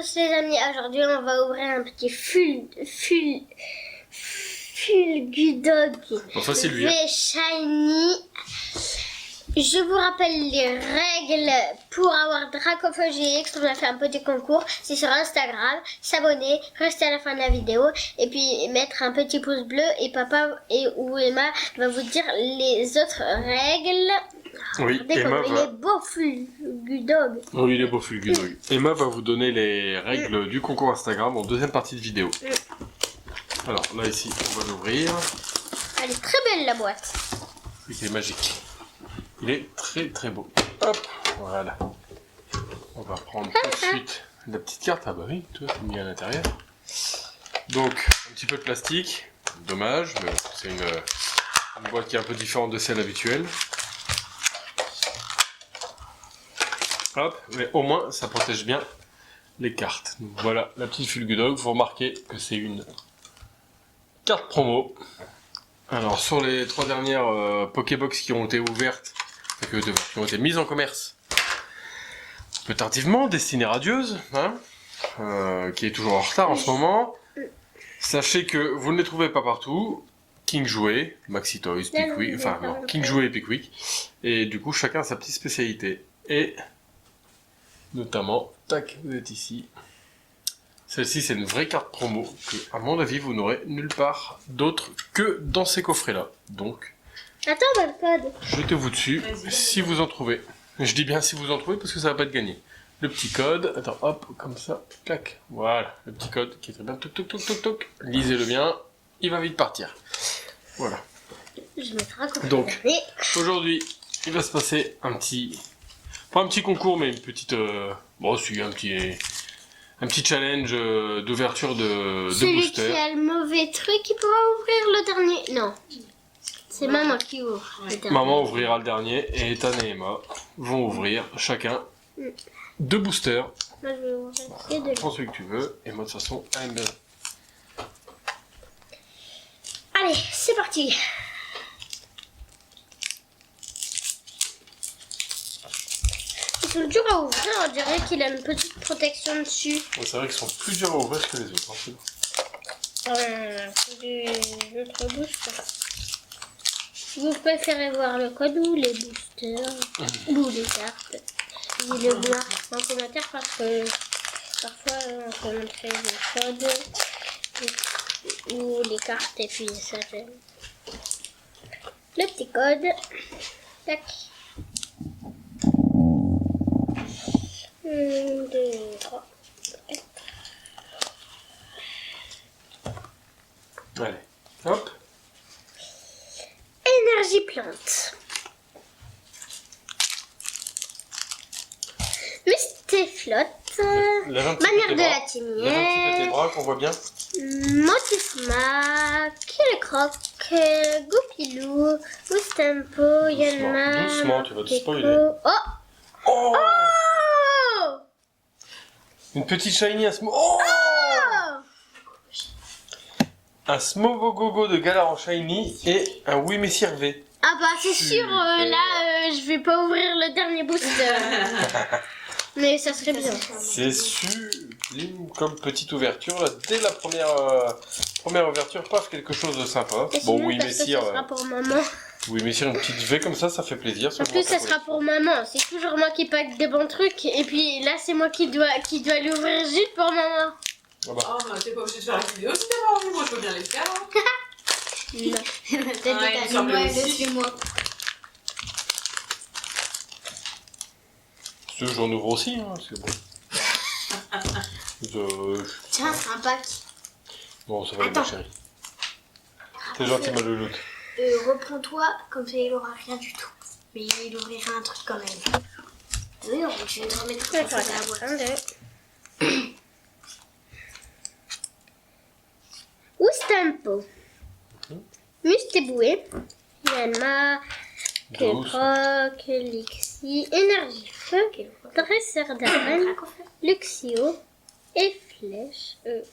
tous les amis, aujourd'hui on va ouvrir un petit Fulgudog Bon, ça c'est lui. V Shiny. Je vous rappelle les règles pour avoir Dracophage GX. On a fait un petit concours, c'est sur Instagram. S'abonner, rester à la fin de la vidéo et puis mettre un petit pouce bleu et papa ou Emma va vous dire les autres règles. Oui, Regardez Emma comme il est beau Fulgudog. Oui, il est beau Fulgudog. Emma va vous donner les règles du concours Instagram en deuxième partie de vidéo. Alors là ici, on va l'ouvrir. Elle est très belle la boîte. Oui, il est magique. Il est très très beau. Hop, voilà. On va prendre tout de suite la petite carte. Ah bah oui, tout est mis à l'intérieur. Donc, un petit peu de plastique. Dommage, mais bon, c'est une boîte qui est un peu différente de celle habituelle. Hop, mais au moins ça protège bien les cartes. Donc voilà la petite Fulgudog. Vous remarquez que c'est une carte promo. Alors sur les 3 dernières Pokébox qui ont été ouvertes, qui ont été mises en commerce, un peu tardivement, Destinée Radieuse, hein, qui est toujours en retard en ce moment. Sachez que vous ne les trouvez pas partout. King Jouet, Maxi Toys, Pickwick, enfin non, King Jouet et Pickwick. Et du coup chacun a sa petite spécialité. Et notamment, tac, vous êtes ici. Celle-ci, c'est une vraie carte promo que, à mon avis, vous n'aurez nulle part d'autre que dans ces coffrets-là. Donc, Attends, on a le code. jetez-vous dessus si vous en trouvez. Je dis bien si vous en trouvez parce que ça va pas être gagné. Le petit code, attends, hop, comme ça, clac. Voilà, le petit code qui est très bien. Toc, toc, toc, toc, toc. Lisez-le bien, il va vite partir. Voilà. Je mettrai un coffret. Donc, aujourd'hui, il va se passer un petit... Pas un petit concours, mais une petite... Bon, c'est un petit challenge d'ouverture de Celui booster. qui a le mauvais truc, il pourra ouvrir le dernier. Non. C'est maman qui ouvre le dernier. Maman ouvrira le dernier et Ethan et Emma vont ouvrir chacun 2 boosters. Moi, je vais ouvrir ces deux. Prends celui que tu veux et moi de toute façon, elle aime bien. Allez, c'est parti. Ils sont durs à ouvrir, on dirait qu'il a une petite protection dessus. Ouais, c'est vrai qu'ils sont plus durs à ouvrir que les autres. Des autres boosters. Vous préférez voir le code ou les boosters ou les cartes? Dites-le bien en commentaire parce que parfois on peut montrer le code ou les cartes et puis ça fait le petit code. Tac. 1, 2, 3. Allez, hop. Énergie plante. Mustéflotte. Lève un petit peu Manière tes de bras. la Lève un petit peu tes timière. bras qu'on voit bien. Motisma. Killecroc. Goupilou. Moustempo. Yanma. Doucement, tu vas te Morpeko. spoiler. Oh. Oh, Oh. une petite shiny, oh, un Smogogogo de Galar en shiny et un Oui Messire V. Ah bah c'est sûr, là je vais pas ouvrir le dernier booster. Mais ça serait bien. C'est sublime comme petite ouverture. Là, dès la première ouverture, paf, quelque chose de sympa. Et Bon, sinon, oui, parce que Messire. ça sera pour maman. Oui, Messire, une petite V comme ça fait plaisir. En plus, ça sera pour maman. C'est toujours moi qui pack des bons trucs. Et puis là, c'est moi qui dois l'ouvrir juste pour maman. Ah bah. Oh, bah, t'es pas obligé de faire la vidéo si t'as pas envie, moi je peux bien les faire. Hein. Non. il me semblait aussi. Si tu veux, j'en ouvre aussi, hein, c'est bon. Tiens, un pack. Bon, ça va aller, Attends. ma chérie. T'es gentil, ma louloute. Reprends-toi, comme ça il aura rien du tout. Mais il ouvrira un truc quand même. Oui, je vais te remettre ça dans la boîte. 1, 2. Oustempo. Mustéboué. Yanma. Killecroc. Lixi. Énergie feu. Dresseur d'arène. Luxio. Et flèche. Ouais.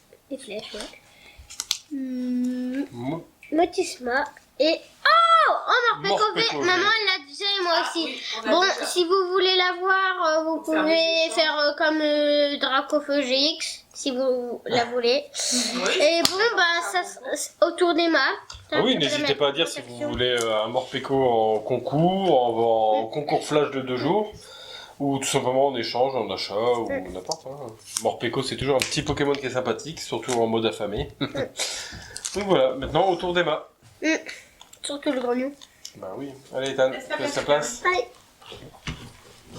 Motisma. Et... Oh, Morpeko V. Morpeko V. Maman, elle l'a déjà moi Ah, aussi. oui, on a Bon, déjà. si vous voulez la voir, vous Faire des pouvez échanges. faire comme Dracofeu GX, si vous la voulez. Oui. Et bon, bah, ça, autour des maps. Ah oui, n'hésitez pas à dire si vous voulez un Morpeko en concours, en concours flash de 2 jours, ou tout simplement en échange, en achat, ou n'importe. Hein. Morpeko, c'est toujours un petit Pokémon qui est sympathique, surtout en mode affamé. Donc voilà, maintenant autour des maps. Surtout le grognon. Bah oui. Allez, Ethan, tu laisses ta place. Allez.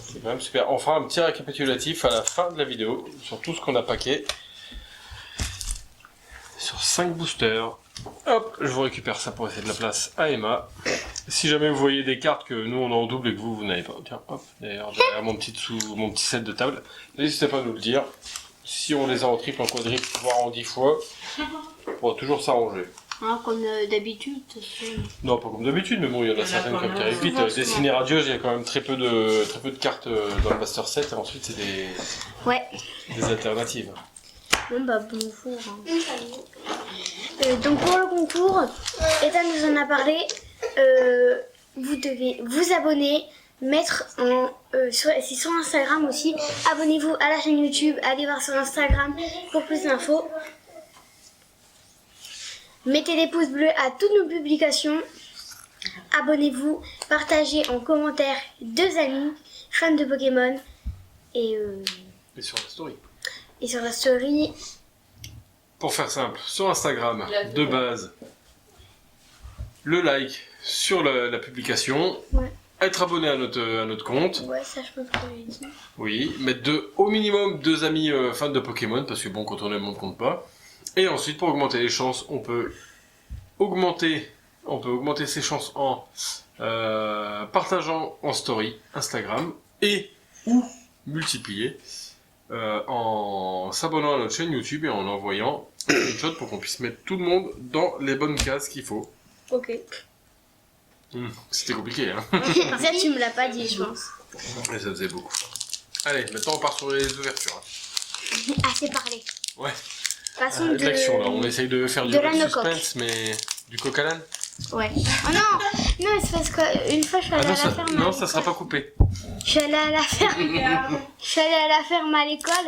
C'est quand même super. On fera un petit récapitulatif à la fin de la vidéo sur tout ce qu'on a paqué. Sur 5 boosters. Hop, je vous récupère ça pour laisser de la place à Emma. Si jamais vous voyez des cartes que nous on a en double et que vous n'avez pas, tiens, hop, d'ailleurs derrière mon petit set de table, n'hésitez pas à nous le dire. Si on les a en triple, en quadruple, voire en 10 fois, on pourra toujours s'arranger. Alors, comme d'habitude, Non, pas comme d'habitude, mais bon, il y en a certaines comme qui arrivent vite. Dessiner Radios, il y a quand même très peu de cartes dans le Master Set, et ensuite c'est des alternatives. bon bah bonjour. Donc pour le concours, Ethan nous en a parlé. Vous devez vous abonner, mettre en c'est sur Instagram aussi. Abonnez-vous à la chaîne YouTube, allez voir sur Instagram pour plus d'infos. Mettez des pouces bleus à toutes nos publications. Abonnez-vous, partagez en commentaire 2 amis fans de Pokémon et Et sur la story. sur la story. Pour faire simple, sur Instagram, de base, le like sur la publication, Ouais. être abonné à notre compte, Ouais, ça je pense que j'ai dit. oui, mettre au minimum 2 amis fans de Pokémon, parce que bon, quand on aime, on ne compte pas. Et ensuite, pour augmenter les chances, on peut augmenter ses chances en partageant en story Instagram et ou multiplier en s'abonnant à notre chaîne YouTube et en envoyant une shot pour qu'on puisse mettre tout le monde dans les bonnes cases qu'il faut. Ok. C'était compliqué, hein. Ça tu me l'as pas dit, je pense. Et ça faisait beaucoup. Allez, maintenant on part sur les ouvertures. Assez parlé. Ouais. Passons De l'action là, on essaye de faire du de la no-coque. suspense, mais du coq à l'âne. Ouais. Oh non, non, c'est parce qu'une fois je suis allée à la ferme. Non, ça sera pas coupé. Je suis allée à la ferme. Je suis allée à la ferme à l'école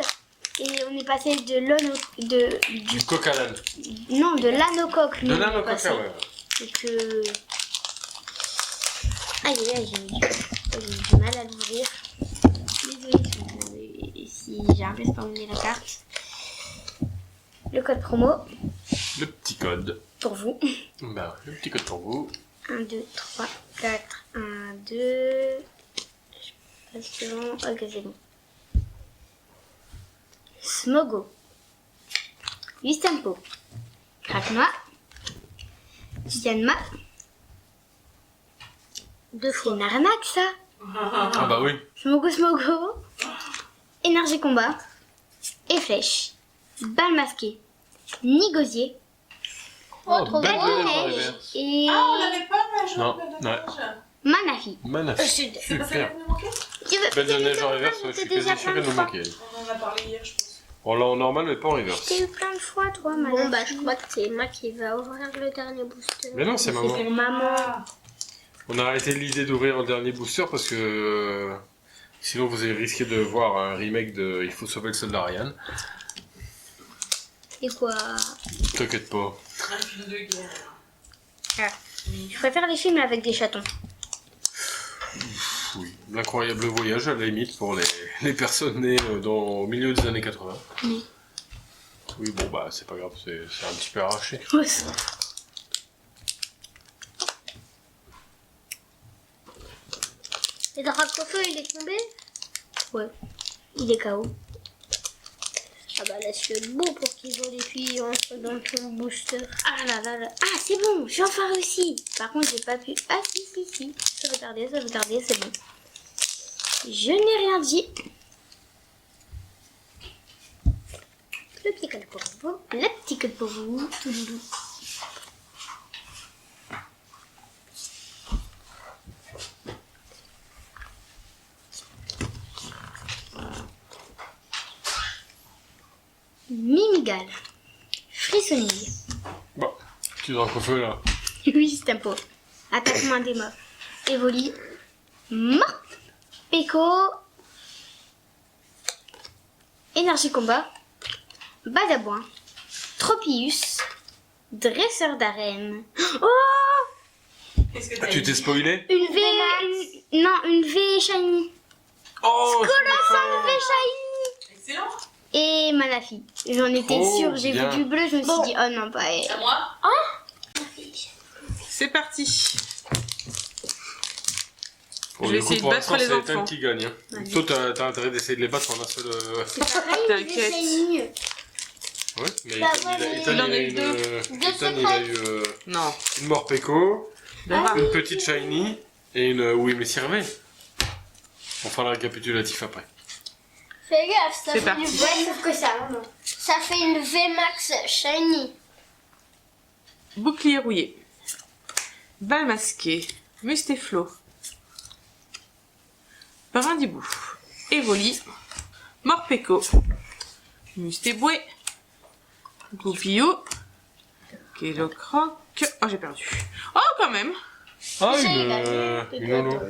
et on est passé de Du coq à l'âne. non, de l'anocoque. De l'âne au coq à l'âne. Et que aïe aïe, j'ai du mal à l'ouvrir. Désolée si j'ai un peu spamé la carte. Le code promo Le petit code. pour vous. Bah, le petit code pour vous. 1, 2, 3, 4, 1, 2. Je sais pas si c'est bon. Ok, c'est bon. Smogo. Vistempo. Craquenois. Tianma. C'est une arnaque ça. Ah bah oui. Smogo. Énergie combat. Et flèche. Balle masquée. Nigosier. Oh, trop belle beau. de neige en Neige. hiver. Et Ah, on l'avait pas, la jaune Non, belle de ouais. neige. Manafi. Magnifique. C'est pas celle Super. qui nous manquait? Tu veux Belle de neige en t'es reverse, je suis quasi sûr qu'elle nous manquait. On en a parlé hier, je pense. On l'a en normal, mais pas en reverse. T'as eu plein de fois, toi, Bon, Manafi. bah, je crois que c'est Emma qui va ouvrir le dernier booster. Mais non, c'est maman. Pour maman. On a arrêté l'idée d'ouvrir le dernier booster parce que sinon vous avez risqué de voir un remake de Il faut sauver le soldat Ryan. Et quoi? T'inquiète pas. Un film de guerre. Je préfère les films avec des chatons. Oui, l'incroyable voyage à la limite pour les personnes nées au milieu des années 80. Oui. Oui, bon bah c'est pas grave, c'est un petit peu arraché. Et Dracofeu, il est tombé? Ouais. Il est KO. Ah bah, laisse-le beau pour qu'ils ont des filles entre dans ton booster. Ah là là là. Ah, c'est bon, j'ai enfin réussi. Par contre, j'ai pas pu. Ah, si. Sauvegarder, c'est bon. Je n'ai rien dit. Le petit code pour vous. Le petit code pour vous. Tout doudou. Mimigal. Frissonnier. Bon, petit Dracofeu là. Oui, c'est un pot. Attaque main des mobs. Evoli. Morpeko, Énergie Combat, Badabouin, Tropius, Dresseur d'arène. Oh, Qu'est-ce que Ah, t'as tu dit? t'es spoilé? une V, une V Shiny. Oh, Colossal V Shiny. Excellent. Et Manafi. J'en étais Oh, sûre, j'ai bien. vu du bleu, je me suis Bon. dit, oh non, pas elle. À moi. C'est parti. Pour Je le vais coup, essayer de pour battre l'instant, les c'est Ethan enfants. qui gagne. Hein. Vas-y. Toi, t'as intérêt d'essayer de les battre en un seul. T'inquiète. Ouais, mais Bah, Ethan, ouais, Ethan, il en il a a eu une, deux. Ethan, il a eu Non. une Morpeko, Dora. une petite Shiny et une Oui, mais Sirvé. On fera le récapitulatif après. Fais gaffe, ça C'est fait, parti. une Ouais, V... sauf que ça, non. ça fait une VMAX Shiny. Bouclier rouillé. Bal masqué. Mustéflo. Brindibou. Evoli. Morpeko. Mustéboué. Goupillou. Kelocroc. Oh, j'ai perdu. Oh, quand même. Ah, J'ai une holo.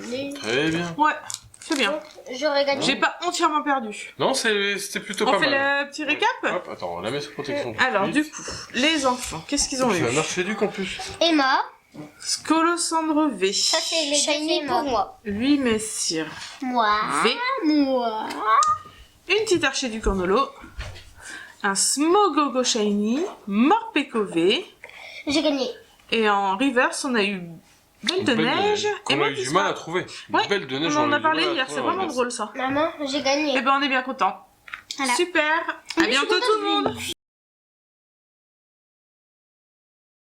Très bien. Ouais, c'est bien. J'aurais gagné. J'ai pas entièrement perdu. Non, c'était plutôt On pas fait mal. le petit récap. Hop, attends, on la met sous protection. Alors, tout de du suite. coup, les enfants, qu'est-ce qu'ils ont eu? C'est un archéduc en plus. Emma, Scolosandre V. ça c'est les Shiny pour moi. Lui, messire. Moi. V. Moi. Une petite archéduc en holo. Un Smogogo Shiny. Morpeko V. J'ai gagné. Et en reverse, on a eu Belle de Neige. Et On a eu du mal à Montespan. trouver. Ouais, Belle de neige, On en eu a du parlé mal à hier, trouver c'est en vraiment reverse. drôle ça. Maman, j'ai gagné. Et ben on est bien content. Voilà. Super. À bientôt tout le monde.